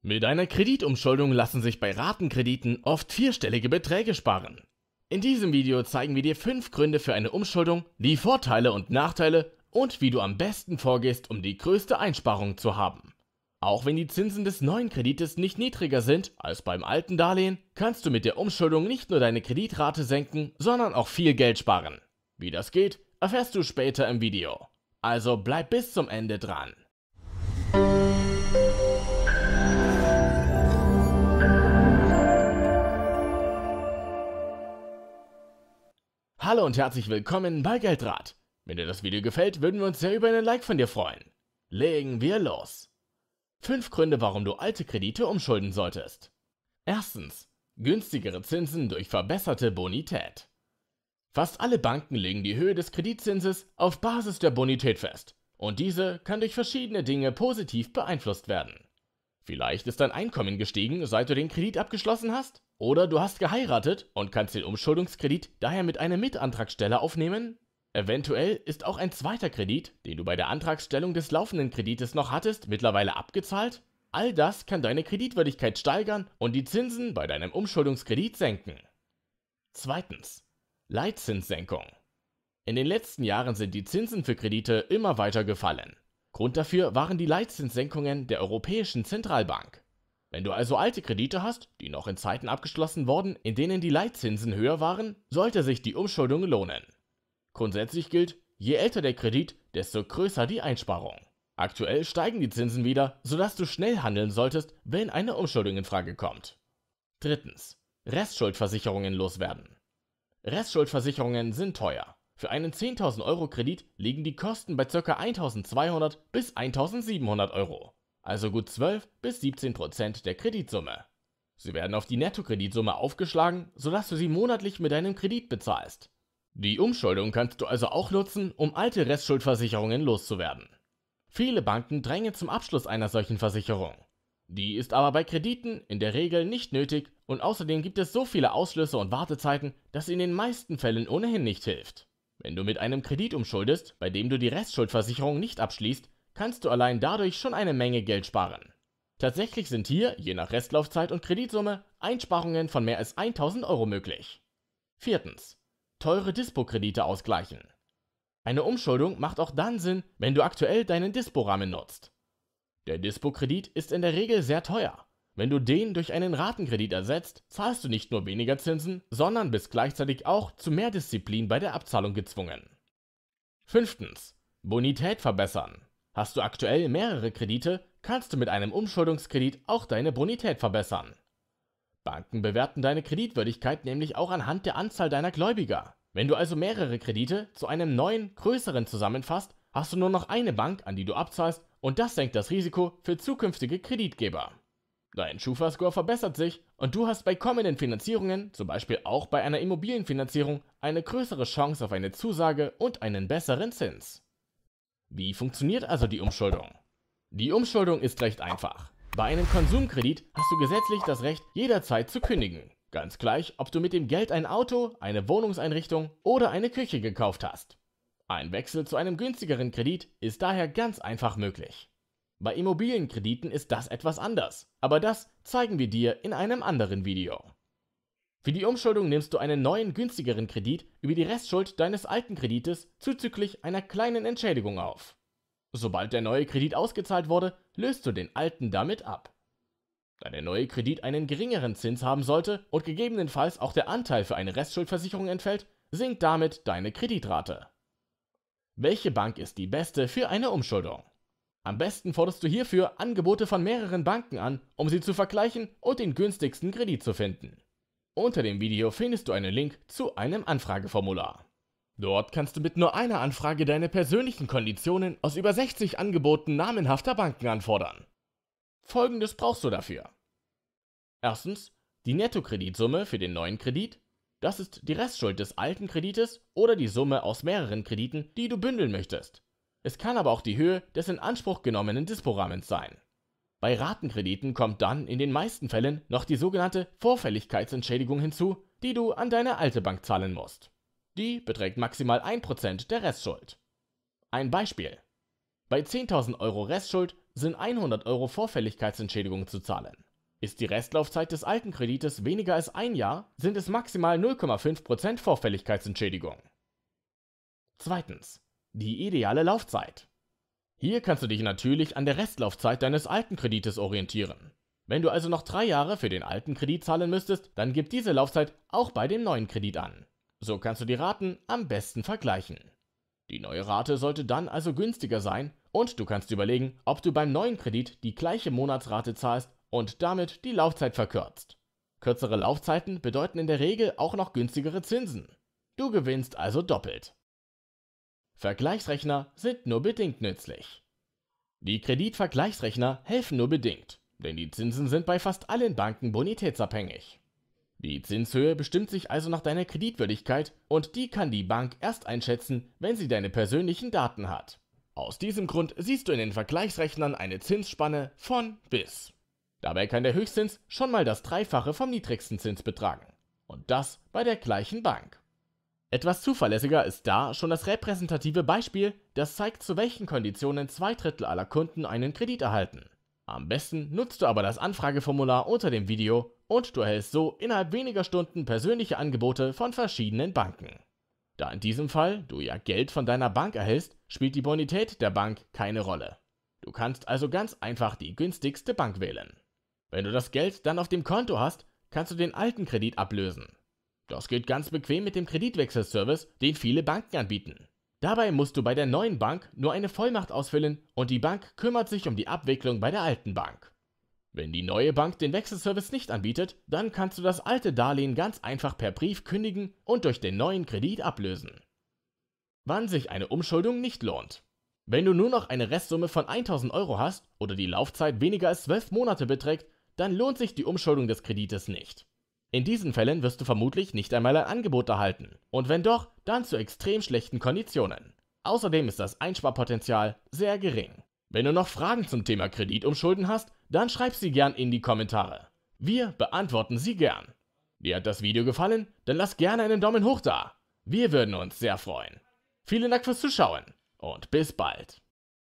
Mit einer Kreditumschuldung lassen sich bei Ratenkrediten oft vierstellige Beträge sparen. In diesem Video zeigen wir dir 5 Gründe für eine Umschuldung, die Vorteile und Nachteile und wie du am besten vorgehst, um die größte Einsparung zu haben. Auch wenn die Zinsen des neuen Kredites nicht niedriger sind als beim alten Darlehen, kannst du mit der Umschuldung nicht nur deine Kreditrate senken, sondern auch viel Geld sparen. Wie das geht, erfährst du später im Video. Also bleib bis zum Ende dran. Hallo und herzlich willkommen bei Geldrat. Wenn dir das Video gefällt, würden wir uns sehr über einen Like von dir freuen. Legen wir los. 5 Gründe, warum du alte Kredite umschulden solltest. Erstens, günstigere Zinsen durch verbesserte Bonität. Fast alle Banken legen die Höhe des Kreditzinses auf Basis der Bonität fest und diese kann durch verschiedene Dinge positiv beeinflusst werden. Vielleicht ist dein Einkommen gestiegen, seit du den Kredit abgeschlossen hast? Oder du hast geheiratet und kannst den Umschuldungskredit daher mit einem Mitantragsteller aufnehmen? Eventuell ist auch ein zweiter Kredit, den du bei der Antragstellung des laufenden Kredites noch hattest, mittlerweile abgezahlt? All das kann deine Kreditwürdigkeit steigern und die Zinsen bei deinem Umschuldungskredit senken. Zweitens, Leitzinssenkung. In den letzten Jahren sind die Zinsen für Kredite immer weiter gefallen. Grund dafür waren die Leitzinssenkungen der Europäischen Zentralbank. Wenn du also alte Kredite hast, die noch in Zeiten abgeschlossen wurden, in denen die Leitzinsen höher waren, sollte sich die Umschuldung lohnen. Grundsätzlich gilt, je älter der Kredit, desto größer die Einsparung. Aktuell steigen die Zinsen wieder, sodass du schnell handeln solltest, wenn eine Umschuldung in Frage kommt. Drittens, Restschuldversicherungen loswerden. Restschuldversicherungen sind teuer. Für einen 10.000 Euro Kredit liegen die Kosten bei ca. 1.200 bis 1.700 Euro, also gut 12 bis 17% der Kreditsumme. Sie werden auf die Nettokreditsumme aufgeschlagen, sodass du sie monatlich mit deinem Kredit bezahlst. Die Umschuldung kannst du also auch nutzen, um alte Restschuldversicherungen loszuwerden. Viele Banken drängen zum Abschluss einer solchen Versicherung. Die ist aber bei Krediten in der Regel nicht nötig und außerdem gibt es so viele Ausschlüsse und Wartezeiten, dass sie in den meisten Fällen ohnehin nicht hilft. Wenn du mit einem Kredit umschuldest, bei dem du die Restschuldversicherung nicht abschließt, kannst du allein dadurch schon eine Menge Geld sparen. Tatsächlich sind hier, je nach Restlaufzeit und Kreditsumme, Einsparungen von mehr als 1.000 Euro möglich. Viertens, teure Dispo-Kredite ausgleichen. Eine Umschuldung macht auch dann Sinn, wenn du aktuell deinen Dispo-Rahmen nutzt. Der Dispo-Kredit ist in der Regel sehr teuer. Wenn du den durch einen Ratenkredit ersetzt, zahlst du nicht nur weniger Zinsen, sondern bist gleichzeitig auch zu mehr Disziplin bei der Abzahlung gezwungen. Fünftens, Bonität verbessern. Hast du aktuell mehrere Kredite, kannst du mit einem Umschuldungskredit auch deine Bonität verbessern. Banken bewerten deine Kreditwürdigkeit nämlich auch anhand der Anzahl deiner Gläubiger. Wenn du also mehrere Kredite zu einem neuen, größeren zusammenfasst, hast du nur noch eine Bank, an die du abzahlst, und das senkt das Risiko für zukünftige Kreditgeber. Dein Schufa-Score verbessert sich und du hast bei kommenden Finanzierungen, zum Beispiel auch bei einer Immobilienfinanzierung, eine größere Chance auf eine Zusage und einen besseren Zins. Wie funktioniert also die Umschuldung? Die Umschuldung ist recht einfach. Bei einem Konsumkredit hast du gesetzlich das Recht, jederzeit zu kündigen. Ganz gleich, ob du mit dem Geld ein Auto, eine Wohnungseinrichtung oder eine Küche gekauft hast. Ein Wechsel zu einem günstigeren Kredit ist daher ganz einfach möglich. Bei Immobilienkrediten ist das etwas anders, aber das zeigen wir dir in einem anderen Video. Für die Umschuldung nimmst du einen neuen, günstigeren Kredit über die Restschuld deines alten Kredites zuzüglich einer kleinen Entschädigung auf. Sobald der neue Kredit ausgezahlt wurde, löst du den alten damit ab. Da der neue Kredit einen geringeren Zins haben sollte und gegebenenfalls auch der Anteil für eine Restschuldversicherung entfällt, sinkt damit deine Kreditrate. Welche Bank ist die beste für eine Umschuldung? Am besten forderst du hierfür Angebote von mehreren Banken an, um sie zu vergleichen und den günstigsten Kredit zu finden. Unter dem Video findest du einen Link zu einem Anfrageformular. Dort kannst du mit nur einer Anfrage deine persönlichen Konditionen aus über 60 Angeboten namenhafter Banken anfordern. Folgendes brauchst du dafür. Erstens, die Nettokreditsumme für den neuen Kredit. Das ist die Restschuld des alten Kredites oder die Summe aus mehreren Krediten, die du bündeln möchtest. Es kann aber auch die Höhe des in Anspruch genommenen Dispo-Rahmens sein. Bei Ratenkrediten kommt dann in den meisten Fällen noch die sogenannte Vorfälligkeitsentschädigung hinzu, die du an deine alte Bank zahlen musst. Die beträgt maximal 1% der Restschuld. Ein Beispiel. Bei 10.000 Euro Restschuld sind 100 Euro Vorfälligkeitsentschädigung zu zahlen. Ist die Restlaufzeit des alten Kredites weniger als ein Jahr, sind es maximal 0,5% Vorfälligkeitsentschädigung. Zweitens. Die ideale Laufzeit. Hier kannst du dich natürlich an der Restlaufzeit deines alten Kredites orientieren. Wenn du also noch 3 Jahre für den alten Kredit zahlen müsstest, dann gib diese Laufzeit auch bei dem neuen Kredit an. So kannst du die Raten am besten vergleichen. Die neue Rate sollte dann also günstiger sein und du kannst überlegen, ob du beim neuen Kredit die gleiche Monatsrate zahlst und damit die Laufzeit verkürzt. Kürzere Laufzeiten bedeuten in der Regel auch noch günstigere Zinsen. Du gewinnst also doppelt. Vergleichsrechner sind nur bedingt nützlich. Die Kreditvergleichsrechner helfen nur bedingt, denn die Zinsen sind bei fast allen Banken bonitätsabhängig. Die Zinshöhe bestimmt sich also nach deiner Kreditwürdigkeit und die kann die Bank erst einschätzen, wenn sie deine persönlichen Daten hat. Aus diesem Grund siehst du in den Vergleichsrechnern eine Zinsspanne von bis. Dabei kann der Höchstzins schon mal das Dreifache vom niedrigsten Zins betragen. Und das bei der gleichen Bank. Etwas zuverlässiger ist da schon das repräsentative Beispiel, das zeigt, zu welchen Konditionen 2/3 aller Kunden einen Kredit erhalten. Am besten nutzt du aber das Anfrageformular unter dem Video und du erhältst so innerhalb weniger Stunden persönliche Angebote von verschiedenen Banken. Da in diesem Fall du ja Geld von deiner Bank erhältst, spielt die Bonität der Bank keine Rolle. Du kannst also ganz einfach die günstigste Bank wählen. Wenn du das Geld dann auf dem Konto hast, kannst du den alten Kredit ablösen. Das geht ganz bequem mit dem Kreditwechselservice, den viele Banken anbieten. Dabei musst du bei der neuen Bank nur eine Vollmacht ausfüllen und die Bank kümmert sich um die Abwicklung bei der alten Bank. Wenn die neue Bank den Wechselservice nicht anbietet, dann kannst du das alte Darlehen ganz einfach per Brief kündigen und durch den neuen Kredit ablösen. Wann sich eine Umschuldung nicht lohnt. Wenn du nur noch eine Restsumme von 1000 Euro hast oder die Laufzeit weniger als 12 Monate beträgt, dann lohnt sich die Umschuldung des Kredites nicht. In diesen Fällen wirst du vermutlich nicht einmal ein Angebot erhalten und wenn doch, dann zu extrem schlechten Konditionen. Außerdem ist das Einsparpotenzial sehr gering. Wenn du noch Fragen zum Thema Kreditumschulden hast, dann schreib sie gern in die Kommentare. Wir beantworten sie gern. Dir hat das Video gefallen? Dann lass gerne einen Daumen hoch da. Wir würden uns sehr freuen. Vielen Dank fürs Zuschauen und bis bald.